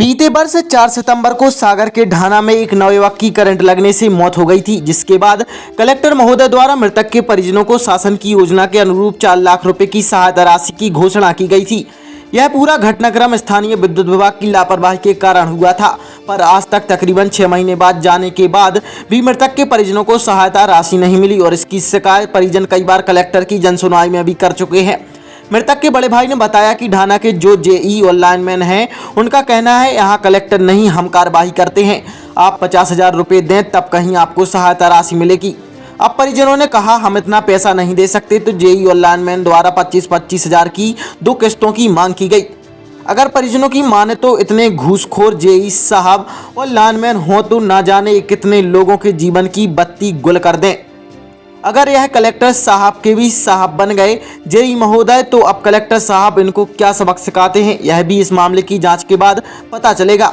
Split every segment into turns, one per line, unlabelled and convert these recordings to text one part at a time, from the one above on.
बीते वर्ष 4 सितंबर को सागर के ढाना में एक नवयुवक की करंट लगने से मौत हो गई थी, जिसके बाद कलेक्टर महोदय द्वारा मृतक के परिजनों को शासन की योजना के अनुरूप 4 लाख रुपए की सहायता राशि की घोषणा की गई थी। यह पूरा घटनाक्रम स्थानीय विद्युत विभाग की लापरवाही के कारण हुआ था, पर आज तक तकरीबन 6 महीने बाद जाने के बाद भी मृतक के परिजनों को सहायता राशि नहीं मिली और इसकी शिकायत परिजन कई बार कलेक्टर की जनसुनवाई में भी कर चुके हैं। मृतक के बड़े भाई ने बताया कि ढाना के जो जेई और लाइनमैन हैं, उनका कहना है यहाँ कलेक्टर नहीं, हम कार्रवाई करते हैं। आप 50,000 रुपये दें तब कहीं आपको सहायता राशि मिलेगी। अब परिजनों ने कहा हम इतना पैसा नहीं दे सकते, तो जेई और लाइनमैन द्वारा 25,000 की 2 किस्तों की मांग की गई। अगर परिजनों की माने तो इतने घूसखोर जेई साहब और लाइनमैन हों तो ना जाने कितने लोगों के जीवन की बत्ती गुल कर दें। अगर यह कलेक्टर साहब के भी साहब बन गए जेई महोदय, तो अब कलेक्टर साहब इनको क्या सबक सिखाते हैं, यह भी इस मामले की जांच के बाद पता चलेगा।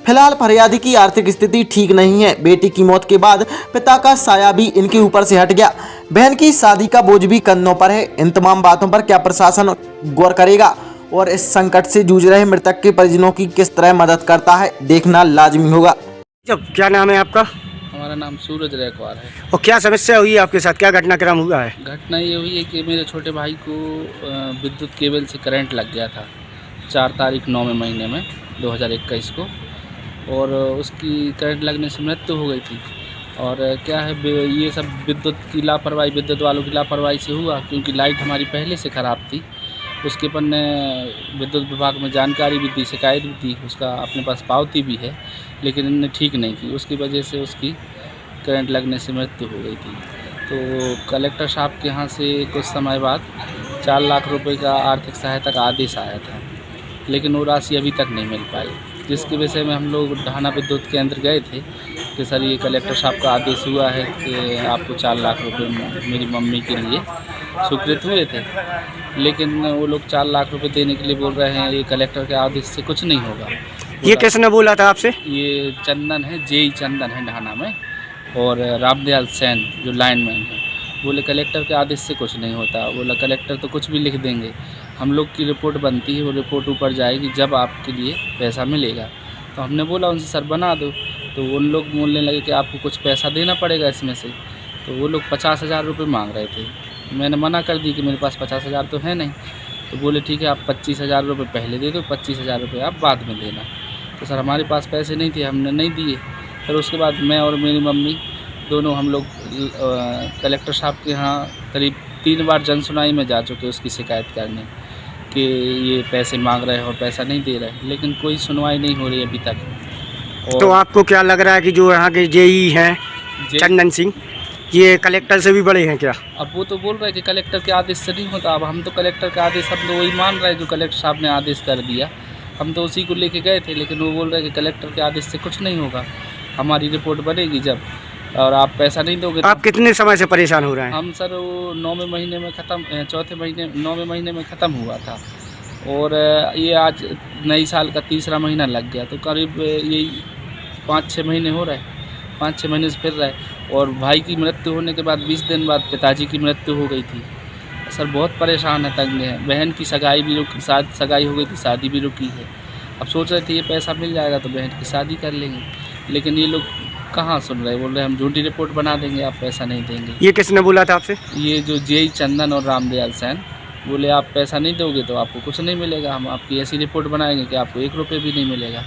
फिलहाल फरियादी की आर्थिक स्थिति ठीक नहीं है। बेटी की मौत के बाद पिता का साया भी इनके ऊपर से हट गया। बहन की शादी का बोझ भी कंधों पर है। इन तमाम बातों पर क्या प्रशासन गौर करेगा और इस संकट से जूझ रहे मृतक के परिजनों की किस तरह मदद करता है, देखना लाजमी होगा।
क्या नाम है आपका?
हमारा नाम सूरज रैकवार है।
और क्या समस्या हुई है आपके साथ, क्या घटनाक्रम हुआ है?
घटना ये हुई है कि मेरे छोटे भाई को विद्युत केबल से करंट लग गया था 4 तारीख 9वें महीने में 2021 को, और उसकी करंट लगने से मृत्यु हो गई थी। और क्या है, ये सब विद्युत की लापरवाही, विद्युत वालों की लापरवाही से हुआ, क्योंकि लाइट हमारी पहले से ख़राब थी। उसके अपन ने विद्युत विभाग में जानकारी भी दी, शिकायत भी दी, उसका अपने पास पावती भी है, लेकिन इन्होंने ठीक नहीं की। उसकी वजह से उसकी करंट लगने से मृत्यु हो गई थी। तो कलेक्टर साहब के यहाँ से कुछ समय बाद 4 लाख रुपए का आर्थिक सहायता का आदेश आया था, लेकिन वो राशि अभी तक नहीं मिल पाई, जिसके विषय में हम लोग ढाना विद्युत केंद्र गए थे कि सर ये कलेक्टर साहब का आदेश हुआ है कि आपको 4 लाख रुपए मेरी मम्मी के लिए स्वीकृत हुए थे, लेकिन वो लोग 4 लाख रुपए देने के लिए बोल रहे हैं। ये कलेक्टर के आदेश से कुछ नहीं होगा।
ये किसने बोला था आपसे?
ये चंदन है, जेई चंदन है ढाना में, और रामदयाल सैन जो लाइनमैन है, बोले कलेक्टर के आदेश से कुछ नहीं होता। बोला कलेक्टर तो कुछ भी लिख देंगे, हम लोग की रिपोर्ट बनती है, वो रिपोर्ट ऊपर जाएगी जब आपके लिए पैसा मिलेगा। तो हमने बोला उनसे सर बना दो, तो उन लोग बोलने लगे कि आपको कुछ पैसा देना पड़ेगा इसमें से। तो वो लोग 50,000 रुपये मांग रहे थे। मैंने मना कर दी कि मेरे पास 50,000 तो है नहीं। तो बोले ठीक है, आप 25,000 रुपये पहले दे दो, 25,000 रुपये आप बाद में देना। तो सर हमारे पास पैसे नहीं थे, हमने नहीं दिए। फिर उसके बाद मैं और मेरी मम्मी दोनों हम लोग कलेक्टर साहब के यहाँ करीब 3 बार जनसुनवाई में जा चुके उसकी शिकायत करने कि ये पैसे मांग रहे हैं और पैसा नहीं दे रहे, लेकिन कोई सुनवाई नहीं हो रही अभी तक। और
तो आपको क्या लग रहा है कि जो यहाँ के जेई हैं चंदन सिंह, ये कलेक्टर से भी बड़े हैं क्या?
अब वो तो बोल रहे हैं कि कलेक्टर के आदेश से नहीं होता। अब हम तो कलेक्टर के आदेश, हम तो वही मान रहे हैं जो कलेक्टर साहब ने आदेश कर दिया, हम तो उसी को लेके गए थे, लेकिन वो बोल रहे हैं कि कलेक्टर के आदेश से कुछ नहीं होगा, हमारी रिपोर्ट बनेगी जब, और आप पैसा नहीं दोगे।
आप कितने समय से परेशान हो रहे हैं?
हम सर वो 9वें महीने में ख़त्म, 9वें महीने में ख़त्म हुआ था, और ये आज नई साल का 3रा महीना लग गया, तो करीब यही 5-6 महीने हो रहे, 5-6 महीने से फिर रहे। और भाई की मृत्यु होने के बाद 20 दिन बाद पिताजी की मृत्यु हो गई थी। सर बहुत परेशान है, तंग है। बहन की सगाई भी सगाई हो गई थी, शादी भी रुकी है। अब सोच रहे थे ये पैसा मिल जाएगा तो बहन की शादी कर लेंगे, लेकिन ये लोग कहाँ सुन रहे, बोल रहे हम झूठी रिपोर्ट बना देंगे, आप पैसा नहीं देंगे।
ये किसने बोला था आपसे?
ये जो जेई चंदन और रामदयाल सैन बोले आप पैसा नहीं दोगे तो आपको कुछ नहीं मिलेगा, हम आपकी ऐसी रिपोर्ट बनाएंगे कि आपको 1 रुपये भी नहीं मिलेगा।